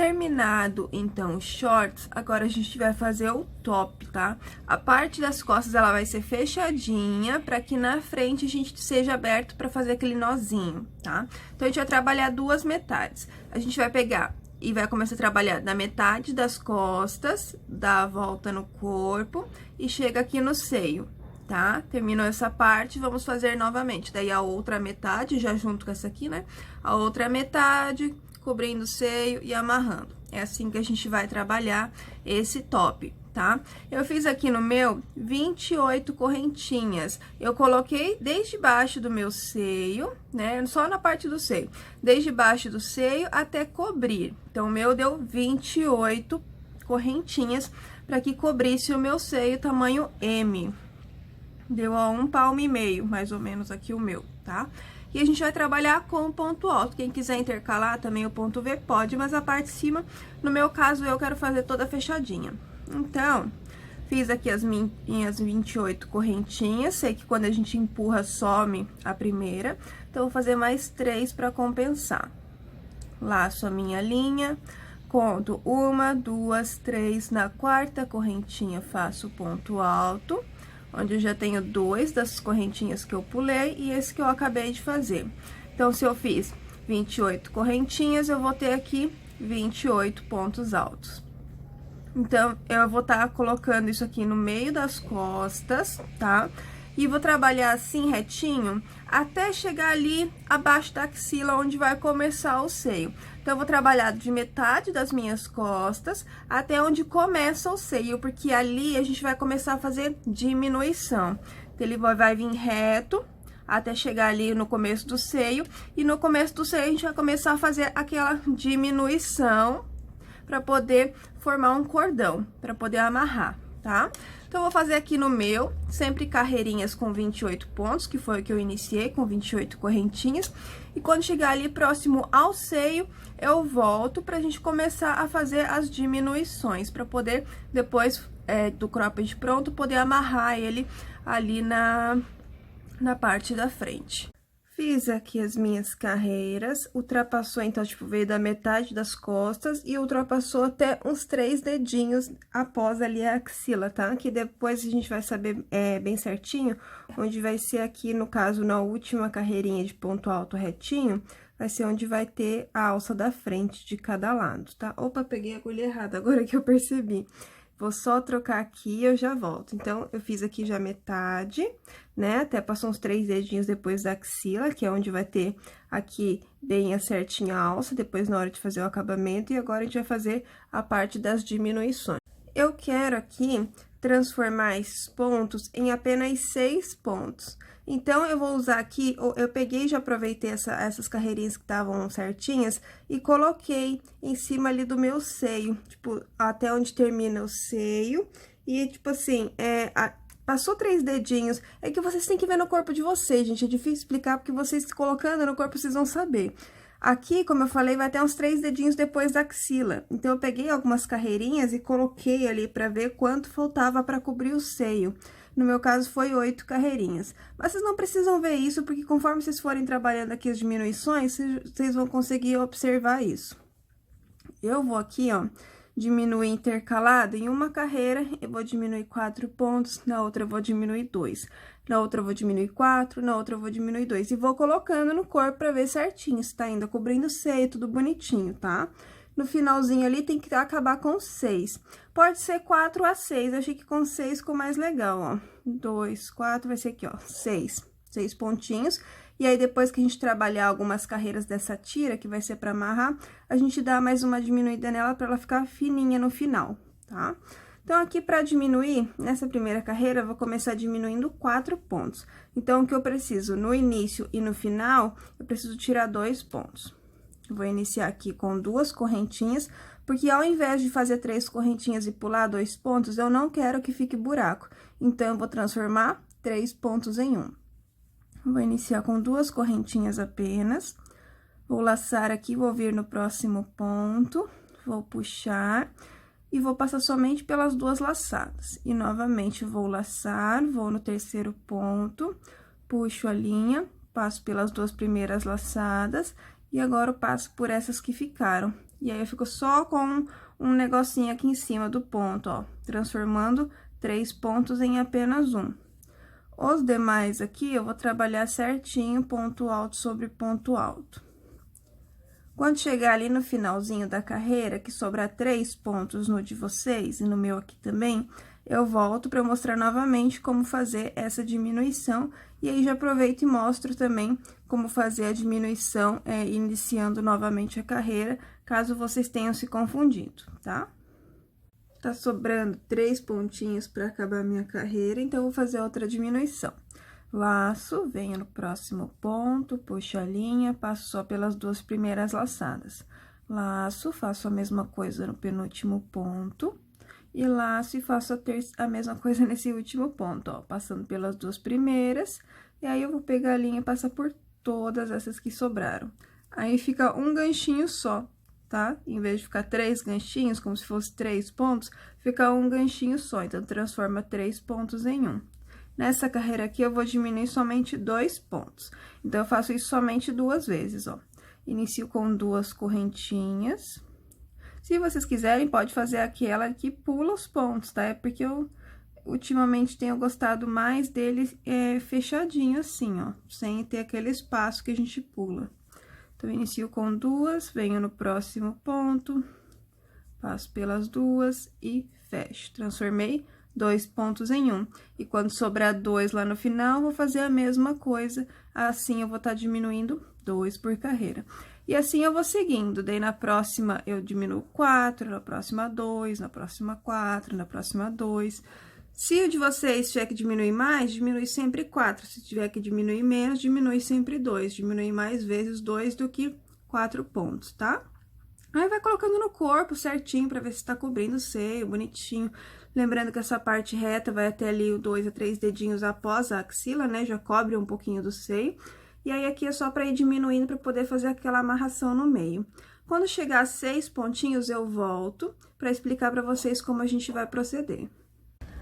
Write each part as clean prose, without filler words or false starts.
Terminado, então, os shorts, agora a gente vai fazer o top, tá? A parte das costas, ela vai ser fechadinha, pra que na frente a gente seja aberto pra fazer aquele nozinho, tá? Então, a gente vai trabalhar duas metades. A gente vai pegar e vai começar a trabalhar na metade das costas, dá a volta no corpo e chega aqui no seio, tá? Terminou essa parte, vamos fazer novamente. Daí, a outra metade, já junto com essa aqui, né? A outra metade, cobrindo o seio e amarrando. É assim que a gente vai trabalhar esse top, tá? Eu fiz aqui no meu 28 correntinhas. Eu coloquei desde baixo do meu seio, né? Só na parte do seio. Desde baixo do seio até cobrir. Então, o meu deu 28 correntinhas para que cobrisse o meu seio tamanho M. Deu a 1,5 palmo, mais ou menos aqui o meu, tá? E a gente vai trabalhar com o ponto alto. Quem quiser intercalar também o ponto V, pode, mas a parte de cima, no meu caso, eu quero fazer toda fechadinha. Então, fiz aqui as minhas 28 correntinhas. Sei que quando a gente empurra, some a primeira. Então, vou fazer mais 3 para compensar. Laço a minha linha, conto 1, 2, 3. Na quarta correntinha, faço o ponto alto, onde eu já tenho 2 das correntinhas que eu pulei e esse que eu acabei de fazer. Então, se eu fiz 28 correntinhas, eu vou ter aqui 28 pontos altos. Então, eu vou estar colocando isso aqui no meio das costas, tá? E vou trabalhar assim, retinho, até chegar ali abaixo da axila, onde vai começar o seio. Então, eu vou trabalhar de metade das minhas costas até onde começa o seio, porque ali a gente vai começar a fazer diminuição. Então, ele vai vir reto até chegar ali no começo do seio, e no começo do seio a gente vai começar a fazer aquela diminuição para poder formar um cordão, para poder amarrar, tá? Então, eu vou fazer aqui no meu, sempre carreirinhas com 28 pontos, que foi o que eu iniciei, com 28 correntinhas. E quando chegar ali próximo ao seio, eu volto pra gente começar a fazer as diminuições, pra poder, depois do cropped pronto, poder amarrar ele ali na parte da frente. Fiz aqui as minhas carreiras, ultrapassou, então, tipo, veio da metade das costas e ultrapassou até uns 3 dedinhos após ali a axila, tá? Que depois a gente vai saber bem certinho, onde vai ser aqui, no caso, na última carreirinha de ponto alto retinho, vai ser onde vai ter a alça da frente de cada lado, tá? Opa, peguei a agulha errada, agora que eu percebi. Vou só trocar aqui e eu já volto. Então, eu fiz aqui já metade, né? Até passou uns 3 dedinhos depois da axila, que é onde vai ter aqui bem a certinha a alça, depois na hora de fazer o acabamento. E agora, a gente vai fazer a parte das diminuições. Eu quero aqui transformar esses pontos em apenas 6 pontos. Então, eu vou usar aqui, eu peguei e já aproveitei essas carreirinhas que estavam certinhas e coloquei em cima ali do meu seio, tipo, até onde termina o seio. E, tipo assim, passou 3 dedinhos, é que vocês têm que ver no corpo de vocês, gente, é difícil explicar, porque vocês colocando no corpo, vocês vão saber. Aqui, como eu falei, vai ter uns 3 dedinhos depois da axila. Então, eu peguei algumas carreirinhas e coloquei ali pra ver quanto faltava pra cobrir o seio. No meu caso, foi 8 carreirinhas. Mas vocês não precisam ver isso, porque conforme vocês forem trabalhando aqui as diminuições, vocês vão conseguir observar isso. Eu vou aqui, ó, diminuir intercalado em uma carreira, eu vou diminuir 4 pontos, na outra eu vou diminuir 2. Na outra eu vou diminuir 4, na outra eu vou diminuir 2. E vou colocando no corpo pra ver certinho, se tá ainda cobrindo o seio, tudo bonitinho, tá? No finalzinho ali, tem que acabar com 6. Pode ser 4 a 6, achei que com 6 ficou mais legal, ó. 2, 4, vai ser aqui, ó, 6. 6 pontinhos. E aí, depois que a gente trabalhar algumas carreiras dessa tira, que vai ser pra amarrar, a gente dá mais uma diminuída nela pra ela ficar fininha no final, tá? Então, aqui pra diminuir, nessa primeira carreira, eu vou começar diminuindo 4 pontos. Então, o que eu preciso no início e no final, eu preciso tirar 2 pontos. Vou iniciar aqui com 2 correntinhas, porque ao invés de fazer 3 correntinhas e pular 2 pontos, eu não quero que fique buraco. Então, eu vou transformar 3 pontos em 1. Vou iniciar com 2 correntinhas apenas. Vou laçar aqui, vou vir no próximo ponto, vou puxar e vou passar somente pelas 2 laçadas. E, novamente, vou laçar, vou no terceiro ponto, puxo a linha, passo pelas 2 primeiras laçadas. E agora, eu passo por essas que ficaram. E aí, eu fico só com um negocinho aqui em cima do ponto, ó, transformando 3 pontos em apenas um. Os demais aqui, eu vou trabalhar certinho, ponto alto sobre ponto alto. Quando chegar ali no finalzinho da carreira, que sobrar 3 pontos no de vocês e no meu aqui também, eu volto para mostrar novamente como fazer essa diminuição. E aí, já aproveito e mostro também como fazer a diminuição, iniciando novamente a carreira, caso vocês tenham se confundido, tá? Tá sobrando 3 pontinhos para acabar a minha carreira, então, eu vou fazer outra diminuição. Laço, venho no próximo ponto, puxo a linha, passo só pelas 2 primeiras laçadas. Laço, faço a mesma coisa no penúltimo ponto. E laço e faço a mesma coisa nesse último ponto, ó, passando pelas 2 primeiras. E aí, eu vou pegar a linha e passar por todas essas que sobraram. Aí, fica um ganchinho só. Tá? Em vez de ficar 3 ganchinhos, como se fosse 3 pontos, fica um ganchinho só, então, transforma 3 pontos em um. Nessa carreira aqui, eu vou diminuir somente 2 pontos. Então, eu faço isso somente 2 vezes, ó. Inicio com 2 correntinhas. Se vocês quiserem, pode fazer aquela que pula os pontos, tá? É porque eu, ultimamente, tenho gostado mais dele fechadinho assim, ó, sem ter aquele espaço que a gente pula. Então, inicio com 2, venho no próximo ponto, passo pelas 2 e fecho. Transformei 2 pontos em um. E quando sobrar 2 lá no final, vou fazer a mesma coisa. Assim, eu vou estar diminuindo 2 por carreira. E assim, eu vou seguindo. Daí, na próxima, eu diminuo 4, na próxima 2, na próxima 4, na próxima 2... Se o de vocês tiver que diminuir mais, diminui sempre 4. Se tiver que diminuir menos, diminui sempre 2. Diminui mais vezes 2 do que 4 pontos, tá? Aí, vai colocando no corpo certinho pra ver se tá cobrindo o seio, bonitinho. Lembrando que essa parte reta vai até ali o 2 a 3 dedinhos após a axila, né? Já cobre um pouquinho do seio. E aí, aqui é só pra ir diminuindo pra poder fazer aquela amarração no meio. Quando chegar a 6 pontinhos, eu volto pra explicar pra vocês como a gente vai proceder.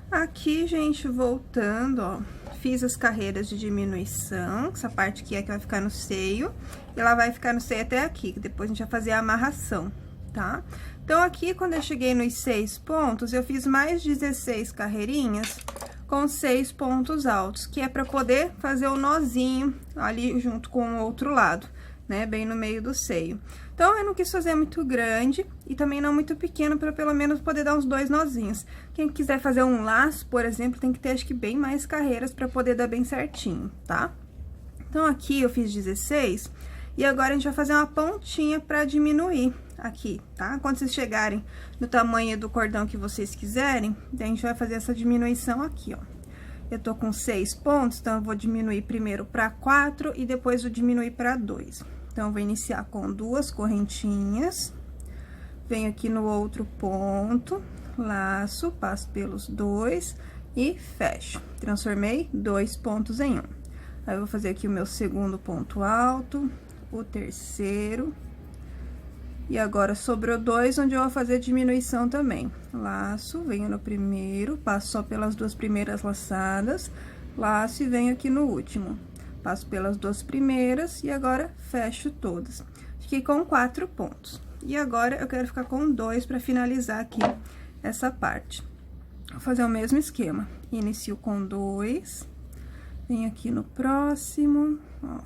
Aqui, gente, voltando, ó, fiz as carreiras de diminuição, essa parte aqui é que vai ficar no seio, e ela vai ficar no seio até aqui, que depois a gente vai fazer a amarração, tá? Então, aqui, quando eu cheguei nos 6 pontos, eu fiz mais 16 carreirinhas com 6 pontos altos, que é pra poder fazer o nozinho ali junto com o outro lado, né, bem no meio do seio. Então, eu não quis fazer muito grande e também não muito pequeno, para pelo menos poder dar uns 2 nozinhos. Quem quiser fazer um laço, por exemplo, tem que ter, acho que, bem mais carreiras para poder dar bem certinho, tá? Então, aqui eu fiz 16 e agora a gente vai fazer uma pontinha para diminuir aqui, tá? Quando vocês chegarem no tamanho do cordão que vocês quiserem, daí a gente vai fazer essa diminuição aqui, ó. Eu tô com 6 pontos, então eu vou diminuir primeiro para 4 e depois vou diminuir para 2. Então, eu vou iniciar com 2 correntinhas, venho aqui no outro ponto, laço, passo pelos 2 e fecho. Transformei 2 pontos em um. Aí, eu vou fazer aqui o meu segundo ponto alto, o terceiro. E agora, sobrou 2, onde eu vou fazer diminuição também. Laço, venho no primeiro, passo só pelas 2 primeiras laçadas, laço e venho aqui no último. Passo pelas 2 primeiras e agora fecho todas. Fiquei com 4 pontos. E agora, eu quero ficar com 2 para finalizar aqui essa parte. Vou fazer o mesmo esquema. Inicio com 2, venho aqui no próximo, ó.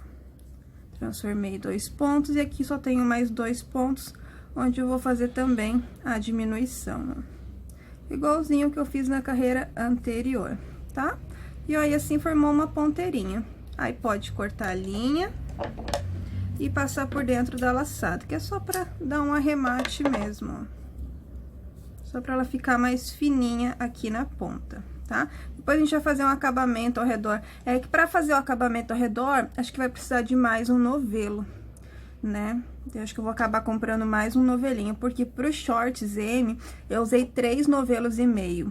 Transformei 2 pontos e aqui só tenho mais 2 pontos, onde eu vou fazer também a diminuição, ó. Igualzinho que eu fiz na carreira anterior, tá? E aí, assim, formou uma ponteirinha. Aí, pode cortar a linha e passar por dentro da laçada, que é só pra dar um arremate mesmo, ó. Só pra ela ficar mais fininha aqui na ponta, tá? Depois a gente vai fazer um acabamento ao redor. É que pra fazer o acabamento ao redor, acho que vai precisar de mais um novelo, né? Então, acho que eu vou acabar comprando mais um novelinho, porque pro shorts M, eu usei 3 novelos e meio.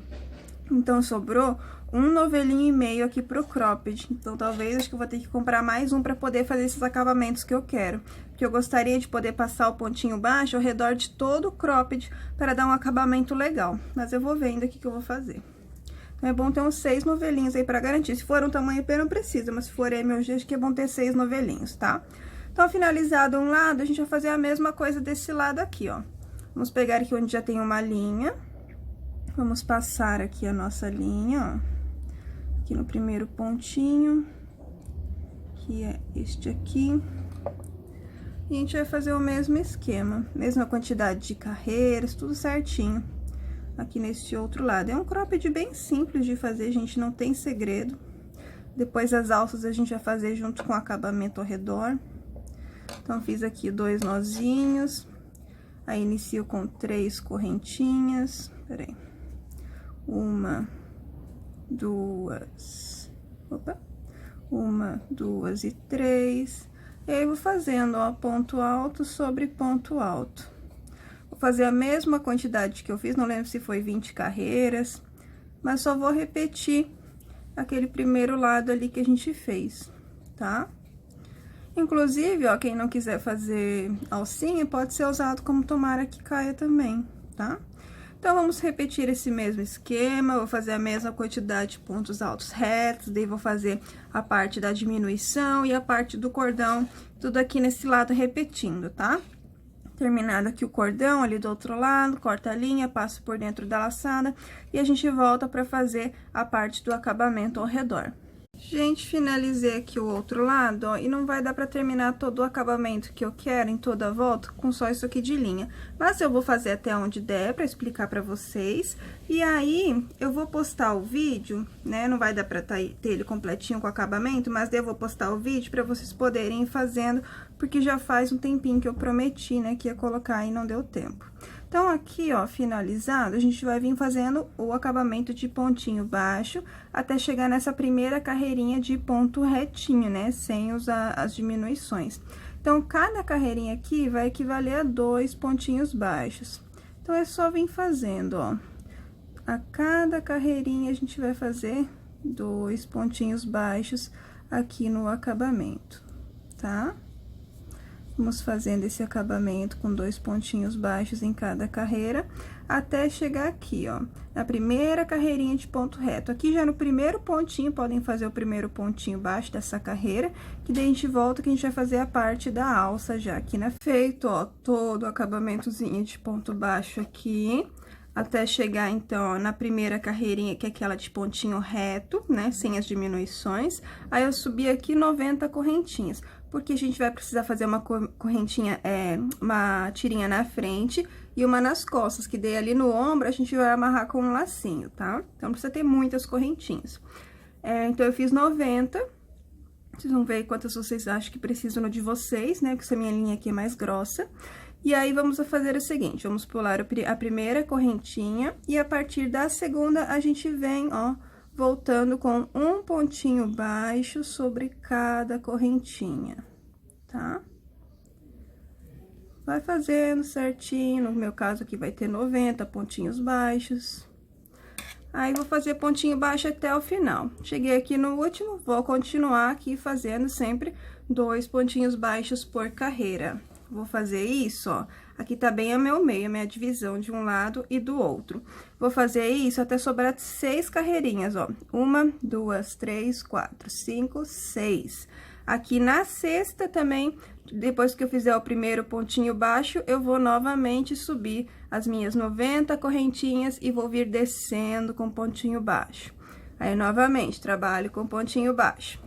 Então, sobrou um novelinho e meio aqui pro cropped. Então, talvez, acho que eu vou ter que comprar mais um pra poder fazer esses acabamentos que eu quero. Porque eu gostaria de poder passar o pontinho baixo ao redor de todo o cropped para dar um acabamento legal. Mas eu vou vendo aqui que eu vou fazer. Então, é bom ter uns 6 novelinhos aí pra garantir. Se for um tamanho P, não precisa, mas se for M ou G, acho que é bom ter 6 novelinhos, tá? Então, finalizado um lado, a gente vai fazer a mesma coisa desse lado aqui, ó. Vamos pegar aqui onde já tem uma linha. Vamos passar aqui a nossa linha, ó. Aqui no primeiro pontinho. Que é este aqui. E a gente vai fazer o mesmo esquema. Mesma quantidade de carreiras, tudo certinho. Aqui nesse outro lado. É um cropped bem simples de fazer, gente, não tem segredo. Depois as alças a gente vai fazer junto com o acabamento ao redor. Então, fiz aqui 2 nozinhos. Aí, inicio com 3 correntinhas. Peraí. 1, 2... Opa! 1, 2 e 3. E aí, vou fazendo, ó, ponto alto sobre ponto alto. Vou fazer a mesma quantidade que eu fiz, não lembro se foi 20 carreiras, mas só vou repetir aquele primeiro lado ali que a gente fez, tá? Inclusive, ó, quem não quiser fazer alcinha, pode ser usado como tomara que caia também, tá? Então, vamos repetir esse mesmo esquema, vou fazer a mesma quantidade de pontos altos retos, daí vou fazer a parte da diminuição e a parte do cordão, tudo aqui nesse lado repetindo, tá? Terminado aqui o cordão, ali do outro lado, corta a linha, passo por dentro da laçada e a gente volta pra fazer a parte do acabamento ao redor. Gente, finalizei aqui o outro lado, ó, e não vai dar pra terminar todo o acabamento que eu quero em toda a volta com só isso aqui de linha. Mas eu vou fazer até onde der pra explicar pra vocês. E aí, eu vou postar o vídeo, né? Não vai dar pra ter ele completinho com o acabamento, mas daí eu vou postar o vídeo pra vocês poderem ir fazendo, porque já faz um tempinho que eu prometi, né, que ia colocar e não deu tempo. Então, aqui, ó, finalizado, a gente vai vir fazendo o acabamento de pontinho baixo até chegar nessa primeira carreirinha de ponto retinho, né? Sem usar as diminuições. Então, cada carreirinha aqui vai equivaler a 2 pontinhos baixos. Então, é só vir fazendo, ó. A cada carreirinha, a gente vai fazer 2 pontinhos baixos aqui no acabamento, tá? Vamos fazendo esse acabamento com 2 pontinhos baixos em cada carreira, até chegar aqui, ó, na primeira carreirinha de ponto reto. Aqui já no primeiro pontinho, podem fazer o primeiro pontinho baixo dessa carreira, que daí a gente volta que a gente vai fazer a parte da alça já aqui na... Feito, ó, todo o acabamentozinho de ponto baixo aqui, até chegar, então, ó, na primeira carreirinha, que é aquela de pontinho reto, né, sem as diminuições. Aí, eu subi aqui 90 correntinhas, porque a gente vai precisar fazer uma correntinha, uma tirinha na frente e uma nas costas, que daí ali no ombro a gente vai amarrar com um lacinho, tá? Então, precisa ter muitas correntinhas. Então, eu fiz 90, vocês vão ver quantas vocês acham que precisam no de vocês, né? Porque essa minha linha aqui é mais grossa. E aí, vamos fazer o seguinte, vamos pular a primeira correntinha e a partir da segunda a gente vem, ó, voltando com um pontinho baixo sobre cada correntinha, tá? Vai fazendo certinho, no meu caso aqui vai ter 90 pontinhos baixos. Aí, vou fazer pontinho baixo até o final. Cheguei aqui no último, vou continuar aqui fazendo sempre 2 pontinhos baixos por carreira. Vou fazer isso, ó, aqui tá bem a meu meio, a minha divisão de um lado e do outro. Vou fazer isso até sobrar 6 carreirinhas, ó. 1, 2, 3, 4, 5, 6. Aqui na sexta também, depois que eu fizer o primeiro pontinho baixo, eu vou novamente subir as minhas 90 correntinhas e vou vir descendo com pontinho baixo. Aí, novamente, trabalho com pontinho baixo.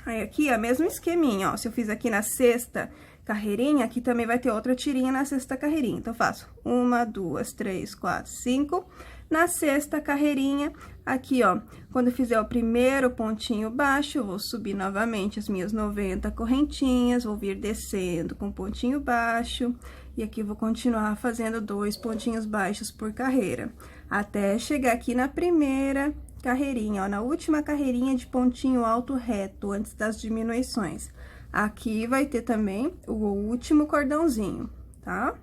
Aí, aqui, ó, mesmo esqueminha, ó, se eu fiz aqui na sexta carreirinha, aqui também vai ter outra tirinha na sexta carreirinha. Então, faço 1, 2, 3, 4, 5. Na sexta carreirinha, aqui, ó, quando eu fizer o primeiro pontinho baixo, eu vou subir novamente as minhas 90 correntinhas, vou vir descendo com pontinho baixo, e aqui eu vou continuar fazendo 2 pontinhos baixos por carreira, até chegar aqui na primeira carreirinha, ó, na última carreirinha de pontinho alto reto, antes das diminuições. Aqui vai ter também o último cordãozinho, tá?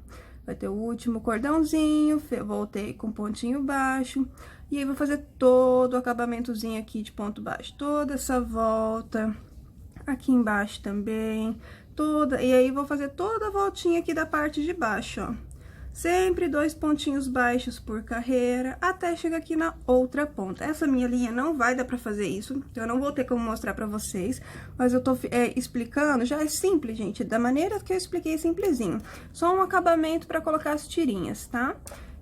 Vai ter o último cordãozinho, voltei com pontinho baixo, e aí, vou fazer todo o acabamentozinho aqui de ponto baixo, toda essa volta, aqui embaixo também, toda, e aí, vou fazer toda a voltinha aqui da parte de baixo, ó. Sempre 2 pontinhos baixos por carreira, até chegar aqui na outra ponta. Essa minha linha não vai dar pra fazer isso, então eu não vou ter como mostrar pra vocês, mas eu tô explicando, já é simples, gente, da maneira que eu expliquei, simplesinho. Só um acabamento pra colocar as tirinhas, tá?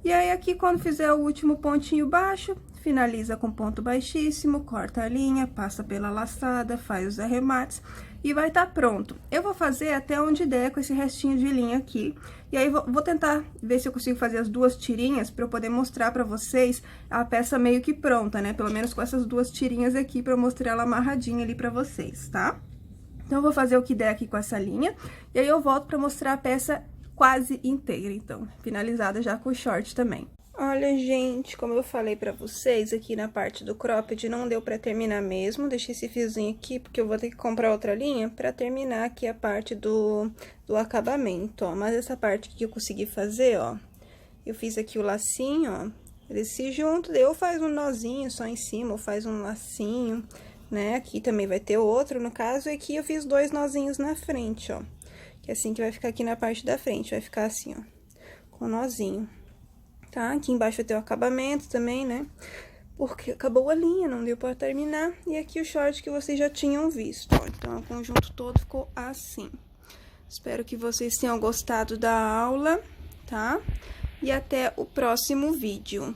E aí, aqui, quando fizer o último pontinho baixo, finaliza com ponto baixíssimo, corta a linha, passa pela laçada, faz os arremates e vai tá pronto. Eu vou fazer até onde der com esse restinho de linha aqui. E aí, vou tentar ver se eu consigo fazer as 2 tirinhas pra eu poder mostrar pra vocês a peça meio que pronta, né? Pelo menos com essas 2 tirinhas aqui pra eu mostrar ela amarradinha ali pra vocês, tá? Então, eu vou fazer o que der aqui com essa linha. E aí, eu volto pra mostrar a peça quase inteira, então, finalizada já com o short também. Olha, gente, como eu falei pra vocês, aqui na parte do cropped não deu pra terminar mesmo. Deixei esse fiozinho aqui, porque eu vou ter que comprar outra linha pra terminar aqui a parte do acabamento, ó. Mas essa parte que eu consegui fazer, ó, eu fiz aqui o lacinho, ó, eles se juntam, daí ou faz um nozinho só em cima, ou faz um lacinho, né? Aqui também vai ter outro, no caso, e aqui eu fiz 2 nozinhos na frente, ó. Que é assim que vai ficar aqui na parte da frente, vai ficar assim, ó, com nozinho. Tá? Aqui embaixo vai ter o acabamento também, né? Porque acabou a linha, não deu pra terminar. E aqui o short que vocês já tinham visto, ó. Então, o conjunto todo ficou assim. Espero que vocês tenham gostado da aula, tá? E até o próximo vídeo.